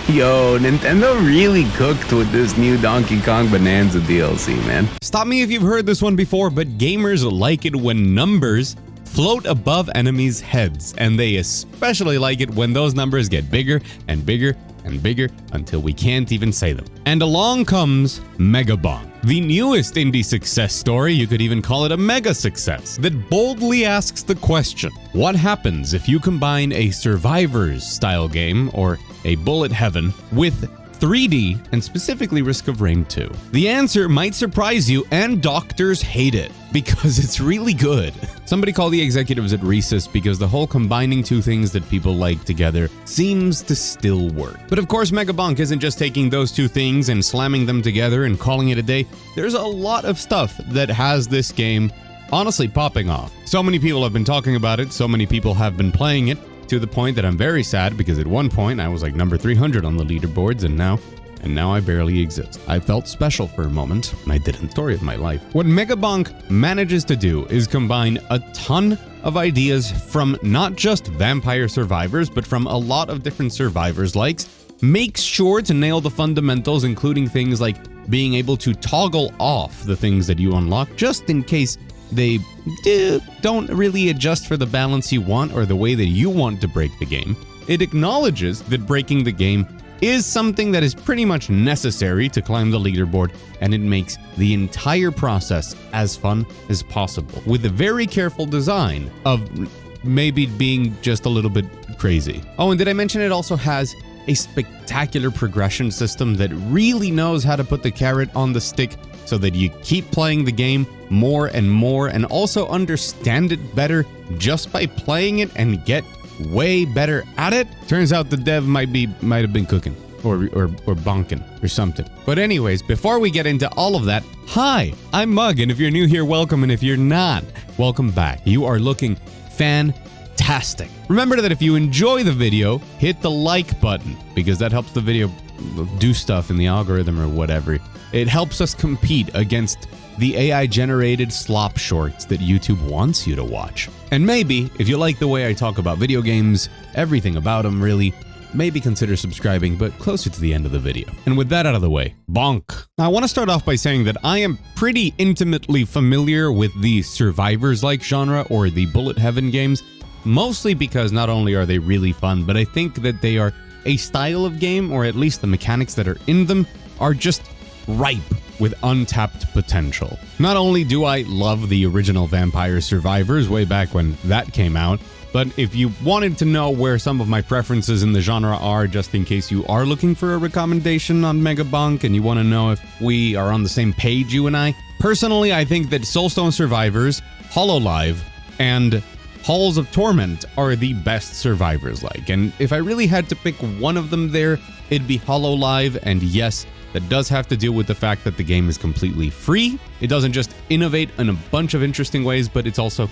Yo, Nintendo really cooked with this new Donkey Kong Bonanza DLC, man. Stop me if you've heard this one before, but gamers like it when numbers float above enemies' heads, and they especially like it when those numbers get bigger and bigger and bigger until we can't even say them. And along comes Megabonk, the newest indie success story, you could even call it a mega success, that boldly asks the question, what happens if you combine a Survivors style game, or a bullet heaven, with 3D and specifically Risk of Rain 2? The answer might surprise you, and doctors hate it because it's really good. Somebody called the executives at Recess because the whole combining two things that people like together seems to still work. But of course, Megabonk isn't just taking those two things and slamming them together and calling it a day. There's a lot of stuff that has this game honestly popping off. So many people have been talking about it, so many people have been playing it, to the point that I'm very sad because at one point I was like number 300 on the leaderboards, and now I barely exist. I felt special for a moment, and I didn't. Story of my life. What Megabonk manages to do is combine a ton of ideas from not just Vampire Survivors, but from a lot of different Survivors likes, makes sure to nail the fundamentals, including things like being able to toggle off the things that you unlock just in case they don't really adjust for the balance you want or the way that you want to break the game. It acknowledges that breaking the game is something that is pretty much necessary to climb the leaderboard, and it makes the entire process as fun as possible, with a very careful design of maybe being just a little bit crazy. Oh, and did I mention it also has a spectacular progression system that really knows how to put the carrot on the stick so that you keep playing the game more and more, and also understand it better just by playing it and get way better at it. Turns out the dev might have been cooking or bonking or something. But anyways, before we get into all of that, hi, I'm Mug, and if you're new here, welcome, and if you're not, welcome back. You are looking fantastic. Remember that if you enjoy the video, hit the like button, because that helps the video do stuff in the algorithm or whatever. It helps us compete against the AI-generated slop shorts that YouTube wants you to watch. And maybe, if you like the way I talk about video games, everything about them really, maybe consider subscribing, but closer to the end of the video. And with that out of the way, bonk. Now, I want to start off by saying that I am pretty intimately familiar with the Survivors-like genre, or the bullet heaven games, mostly because not only are they really fun, but I think that they are a style of game, or at least the mechanics that are in them, are just ripe with untapped potential. Not only do I love the original Vampire Survivors way back when that came out, but if you wanted to know where some of my preferences in the genre are, just in case you are looking for a recommendation on Megabonk and you want to know if we are on the same page, you and I, personally, I think that Soulstone Survivors, Hololive, and Halls of Torment are the best Survivors-like. And if I really had to pick one of them there, it'd be Hololive, and yes, that does have to do with the fact that the game is completely free. It doesn't just innovate in a bunch of interesting ways, but it's also,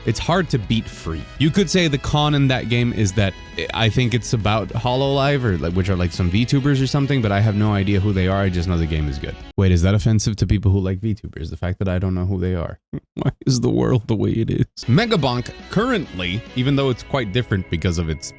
it's hard to beat free. You could say the con in that game is that I think it's about Hololive, or which are like some VTubers or something, but I have no idea who they are. I just know the game is good. Wait, is that offensive to people who like VTubers? The fact that I don't know who they are? Why is the world the way it is? Megabonk currently, even though it's quite different because of its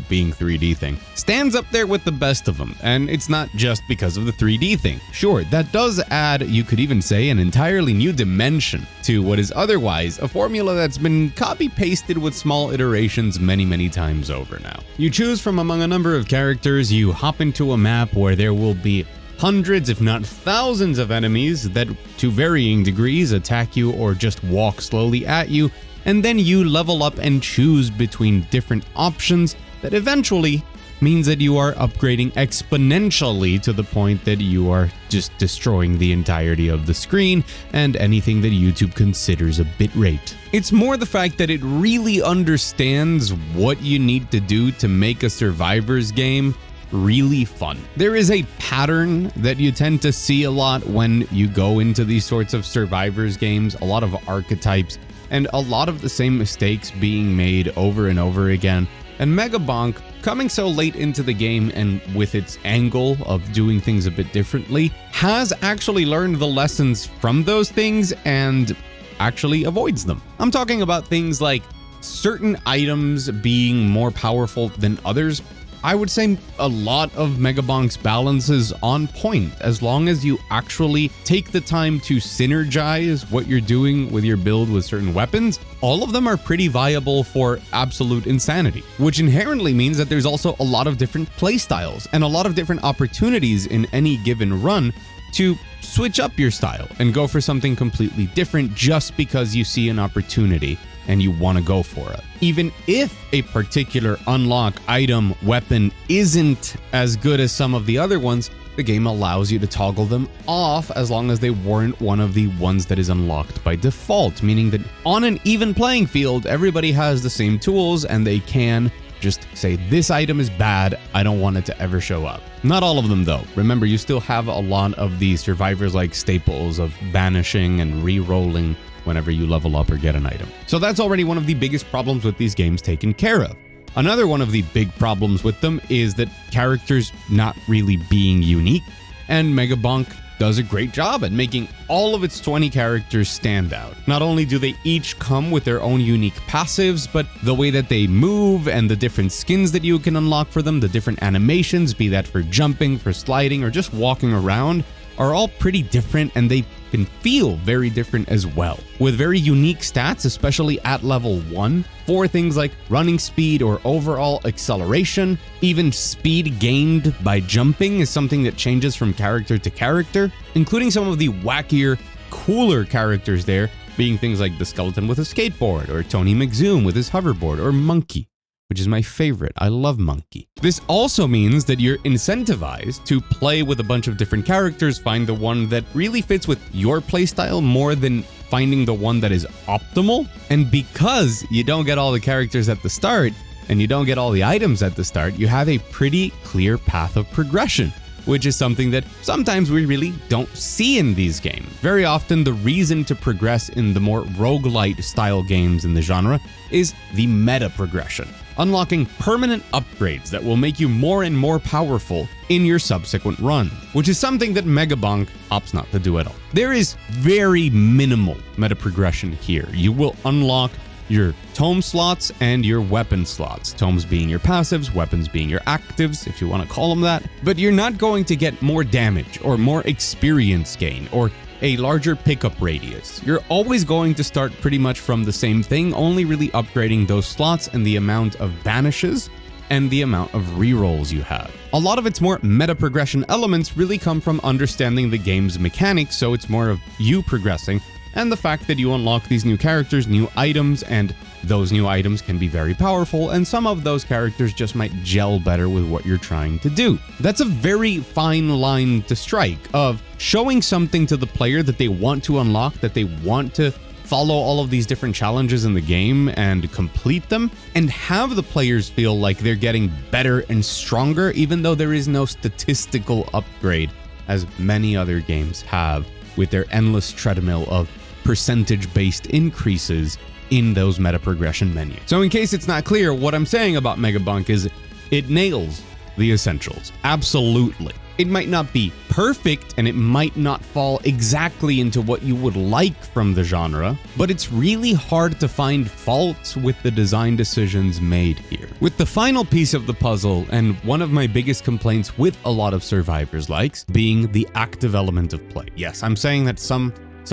being 3D thing, stands up there with the best of them. And it's not just because of the 3D thing. Sure, that does add, you could even say, an entirely new dimension to what is otherwise a formula that's been copy-pasted with small iterations many times over now. You choose from among a number of characters, you hop into a map where there will be hundreds, if not thousands of enemies that, to varying degrees, attack you or just walk slowly at you, and then you level up and choose between different options that eventually means that you are upgrading exponentially to the point that you are just destroying the entirety of the screen and anything that YouTube considers a bitrate. It's more the fact that it really understands what you need to do to make a Survivors game really fun. There is a pattern that you tend to see a lot when you go into these sorts of Survivors games, a lot of archetypes, and a lot of the same mistakes being made over and over again. And Megabonk, coming so late into the game and with its angle of doing things a bit differently, has actually learned the lessons from those things and actually avoids them. I'm talking about things like certain items being more powerful than others. I would say a lot of Megabonk's balance is on point, as long as you actually take the time to synergize what you're doing with your build with certain weapons. All of them are pretty viable for absolute insanity, which inherently means that there's also a lot of different playstyles and a lot of different opportunities in any given run to switch up your style and go for something completely different just because you see an opportunity and you want to go for it. Even if a particular unlock, item, weapon isn't as good as some of the other ones, the game allows you to toggle them off as long as they weren't one of the ones that is unlocked by default, meaning that on an even playing field, everybody has the same tools and they can just say, this item is bad, I don't want it to ever show up. Not all of them though. Remember, you still have a lot of the survivors-like staples of banishing and re-rolling whenever you level up or get an item. So that's already one of the biggest problems with these games taken care of. Another one of the big problems with them is that characters not really being unique, and Megabonk does a great job at making all of its 20 characters stand out. Not only do they each come with their own unique passives, but the way that they move and the different skins that you can unlock for them, the different animations, be that for jumping, for sliding, or just walking around, are all pretty different, and they can feel very different as well, with very unique stats, especially at level 1, for things like running speed or overall acceleration. Even speed gained by jumping is something that changes from character to character, including some of the wackier, cooler characters there, being things like the skeleton with a skateboard, or Tony McZoom with his hoverboard, or Monkey, which is my favorite. I love Monkey. This also means that you're incentivized to play with a bunch of different characters, find the one that really fits with your playstyle more than finding the one that is optimal. And because you don't get all the characters at the start, and you don't get all the items at the start, you have a pretty clear path of progression, which is something that sometimes we really don't see in these games. Very often, the reason to progress in the more roguelite style games in the genre is the meta progression, unlocking permanent upgrades that will make you more and more powerful in your subsequent run, which is something that Megabonk opts not to do at all. There is very minimal meta progression here. You will unlock your tome slots and your weapon slots. Tomes being your passives, weapons being your actives, if you want to call them that. But you're not going to get more damage or more experience gain or a larger pickup radius. You're always going to start pretty much from the same thing, only really upgrading those slots and the amount of banishes and the amount of rerolls you have. A lot of its more meta progression elements really come from understanding the game's mechanics, so it's more of you progressing and the fact that you unlock these new characters, new items, and those new items can be very powerful, and some of those characters just might gel better with what you're trying to do. That's a very fine line to strike of showing something to the player that they want to unlock, that they want to follow all of these different challenges in the game and complete them, and have the players feel like they're getting better and stronger, even though there is no statistical upgrade, as many other games have, with their endless treadmill of percentage-based increases in those meta progression menus. So in case it's not clear, what I'm saying about Megabonk is it nails the essentials. Absolutely. It might not be perfect and it might not fall exactly into what you would like from the genre, but it's really hard to find faults with the design decisions made here. With the final piece of the puzzle, and one of my biggest complaints with a lot of survivors likes, being the active element of play. Yes, I'm saying that some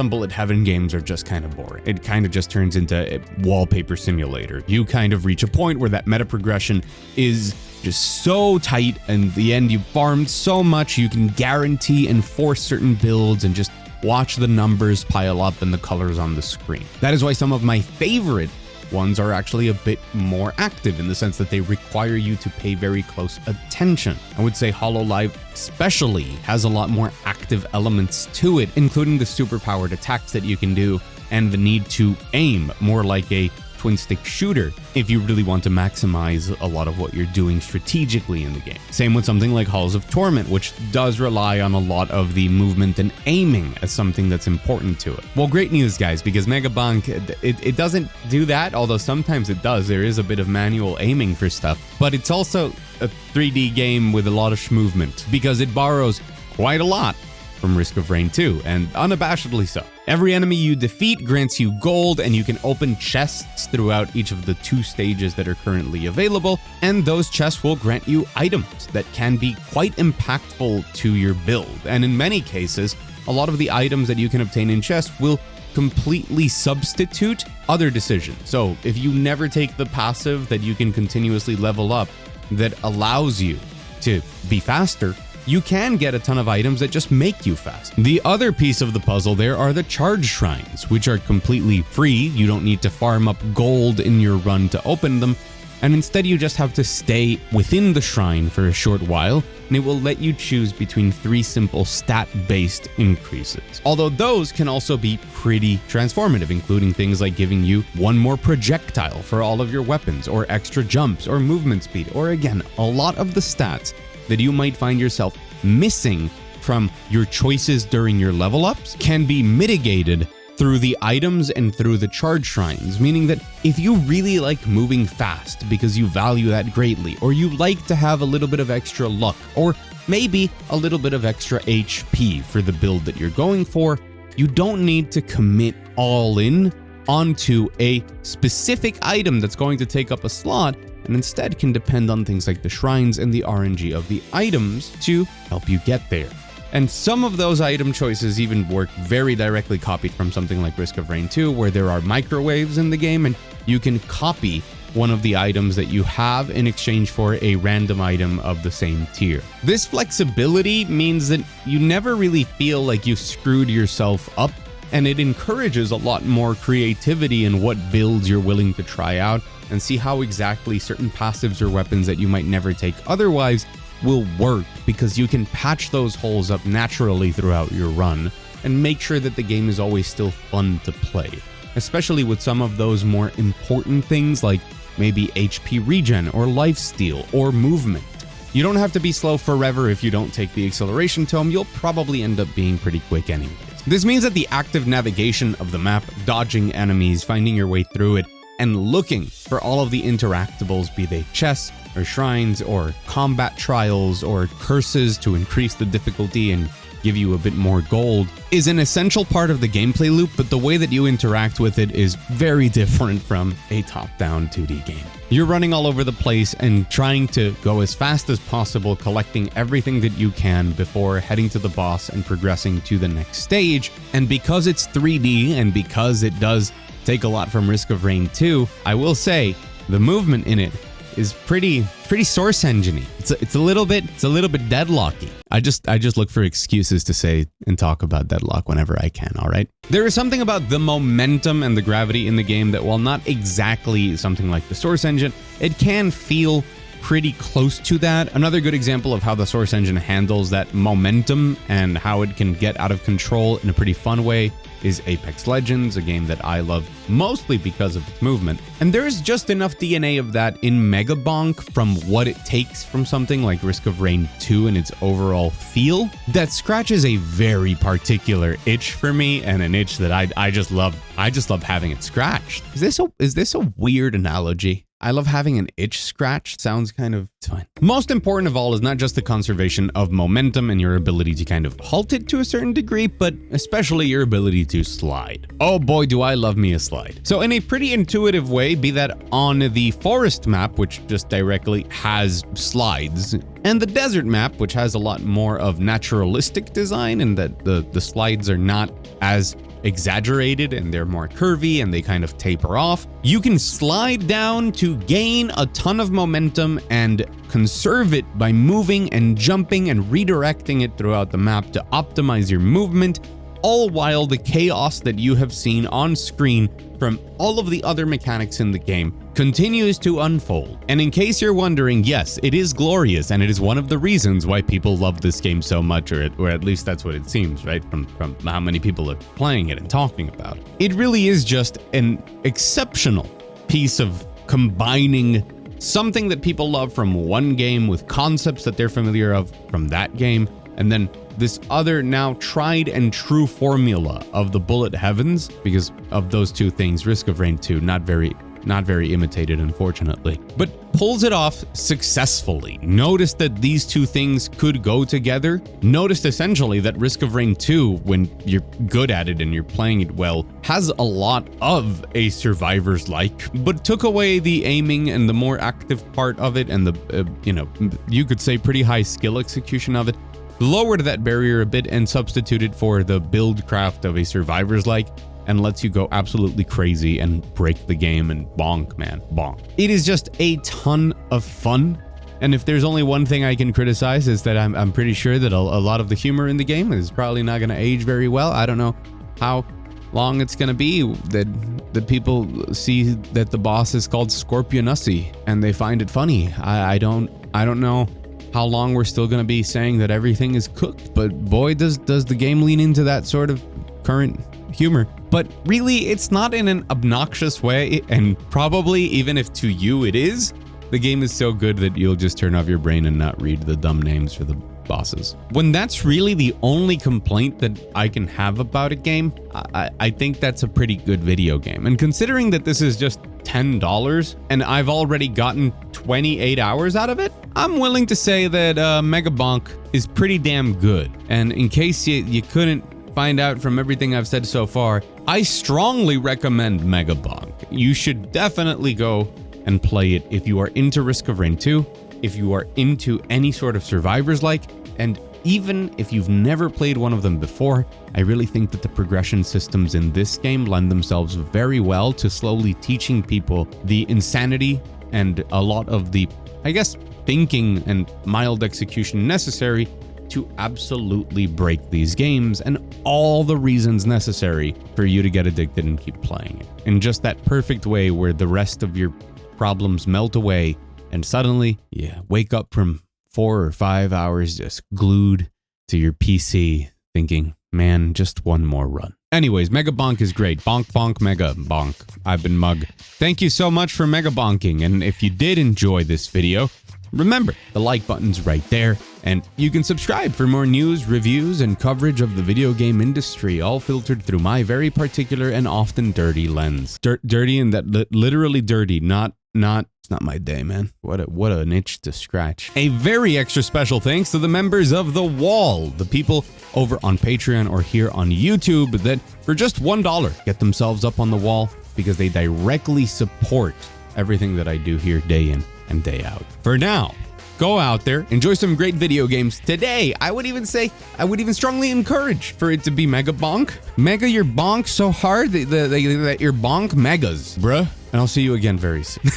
bullet heaven games are just kind of boring. It kind of just turns into a wallpaper simulator. You kind of reach a point where that meta progression is just so tight, and in the end you've farmed so much you can guarantee and force certain builds and just watch the numbers pile up and the colors on the screen. That is why some of my favorite ones are actually a bit more active, in the sense that they require you to pay very close attention. I would say Hololive especially has a lot more active elements to it, including the superpowered attacks that you can do and the need to aim more like a twin stick shooter if you really want to maximize a lot of what you're doing strategically in the game. Same with something like Halls of Torment, which does rely on a lot of the movement and aiming as something that's important to it. Well, great news, guys, because Megabonk, it doesn't do that, although sometimes it does. There is a bit of manual aiming for stuff, but it's also a 3D game with a lot of movement, because it borrows quite a lot from Risk of Rain 2, and unabashedly so. Every enemy you defeat grants you gold, and you can open chests throughout each of the 2 stages that are currently available, and those chests will grant you items that can be quite impactful to your build. And in many cases, a lot of the items that you can obtain in chests will completely substitute other decisions. So if you never take the passive that you can continuously level up that allows you to be faster, you can get a ton of items that just make you fast. The other piece of the puzzle there are the charge shrines, which are completely free. You don't need to farm up gold in your run to open them, and instead you just have to stay within the shrine for a short while, and it will let you choose between 3 simple stat-based increases. Although those can also be pretty transformative, including things like giving you 1 more projectile for all of your weapons, or extra jumps, or movement speed, or again, a lot of the stats that you might find yourself missing from your choices during your level ups can be mitigated through the items and through the charge shrines, meaning that if you really like moving fast because you value that greatly, or you like to have a little bit of extra luck, or maybe a little bit of extra HP for the build that you're going for, you don't need to commit all in onto a specific item that's going to take up a slot, and instead can depend on things like the shrines and the RNG of the items to help you get there. And some of those item choices even work very directly copied from something like Risk of Rain 2, where there are microwaves in the game, and you can copy one of the items that you have in exchange for a random item of the same tier. This flexibility means that you never really feel like you screwed yourself up, and it encourages a lot more creativity in what builds you're willing to try out, and see how exactly certain passives or weapons that you might never take otherwise will work, because you can patch those holes up naturally throughout your run and make sure that the game is always still fun to play, especially with some of those more important things like maybe HP regen or lifesteal or movement. You don't have to be slow forever if you don't take the acceleration tome. You'll probably end up being pretty quick anyways. This means that the active navigation of the map, dodging enemies, finding your way through it, and looking for all of the interactables, be they chests or shrines or combat trials or curses to increase the difficulty and give you a bit more gold, is an essential part of the gameplay loop, but the way that you interact with it is very different from a top-down 2D game. You're running all over the place and trying to go as fast as possible, collecting everything that you can before heading to the boss and progressing to the next stage. And because it's 3D and because it does take a lot from Risk of Rain 2, I will say the movement in it is pretty source engine-y. It's a little bit deadlocky. I just look for excuses to say and talk about deadlock whenever I can, all right? There is something about the momentum and the gravity in the game that, while not exactly something like the source engine, it can feel pretty close to that. Another good example of how the source engine handles that momentum and how it can get out of control in a pretty fun way is Apex Legends, a game that I love mostly because of its movement. And there's just enough DNA of that in Megabonk from what it takes from something like Risk of Rain 2 and its overall feel that scratches a very particular itch for me, and an itch that I just love. I just love having it scratched. Is this a weird analogy? I love having an itch scratched. Sounds kind of fine. Most important of all is not just the conservation of momentum and your ability to kind of halt it to a certain degree, but especially your ability to slide. Oh boy, do I love me a slide. So in a pretty intuitive way, be that on the forest map, which just directly has slides, and the desert map, which has a lot more of naturalistic design, and that the slides are not as exaggerated and they're more curvy and they kind of taper off. You can slide down to gain a ton of momentum and conserve it by moving and jumping and redirecting it throughout the map to optimize your movement, all while the chaos that you have seen on screen from all of the other mechanics in the game continues to unfold. And in case you're wondering, yes, it is glorious, and it is one of the reasons why people love this game so much, or at least that's what it seems, right? From how many people are playing it and talking about it. It really is just an exceptional piece of combining something that people love from one game with concepts that they're familiar of from that game, and then this other now tried and true formula of the bullet heavens. Because of those two things, Risk of Rain 2, not very not very imitated, unfortunately, but pulls it off successfully. Noticed that these two things could go together. Noticed essentially that Risk of Rain 2, when you're good at it and you're playing it well, has a lot of a survivor's like, but took away the aiming and the more active part of it and the, you could say pretty high skill execution of it, lowered that barrier a bit and substituted for the build craft of a survivor's like, and lets you go absolutely crazy and break the game and bonk, man, bonk. It is just a ton of fun. And if there's only one thing I can criticize is that I'm pretty sure that a lot of the humor in the game is probably not going to age very well. I don't know how long it's going to be that people see that the boss is called Scorpionussi and they find it funny. I don't know how long we're still going to be saying that everything is cooked, but boy, does the game lean into that sort of current humor. But really, it's not in an obnoxious way, and probably even if to you it is, the game is so good that you'll just turn off your brain and not read the dumb names for the bosses. When that's really the only complaint that I can have about a game, I think that's a pretty good video game. And considering that this is just $10 and I've already gotten 28 hours out of it, I'm willing to say that Megabonk is pretty damn good. And in case you couldn't find out from everything I've said so far, I strongly recommend Megabonk. You should definitely go and play it if you are into Risk of Rain 2, if you are into any sort of survivors like, and even if you've never played one of them before. I really think that the progression systems in this game lend themselves very well to slowly teaching people the insanity and a lot of the, I guess, thinking and mild execution necessary to absolutely break these games, and all the reasons necessary for you to get addicted and keep playing it in just that perfect way where the rest of your problems melt away and suddenly you wake up from 4 or 5 hours just glued to your PC thinking, man, just one more run. Anyways, Megabonk is great. Bonk, bonk, mega, bonk. I've been Mug. Thank you so much for Megabonking, and if you did enjoy this video, remember, the like button's right there, and you can subscribe for more news, reviews, and coverage of the video game industry, all filtered through my very particular and often dirty lens. Dirty and that literally dirty, not, it's not my day, man. What an itch to scratch. A very extra special thanks to the members of The Wall, the people over on Patreon or here on YouTube that for just $1 get themselves up on The Wall because they directly support everything that I do here day in and day out. For now, go out there, enjoy some great video games. Today, I would even strongly encourage for it to be Megabonk. Mega your bonk so hard that your bonk megas, bruh. And I'll see you again very soon.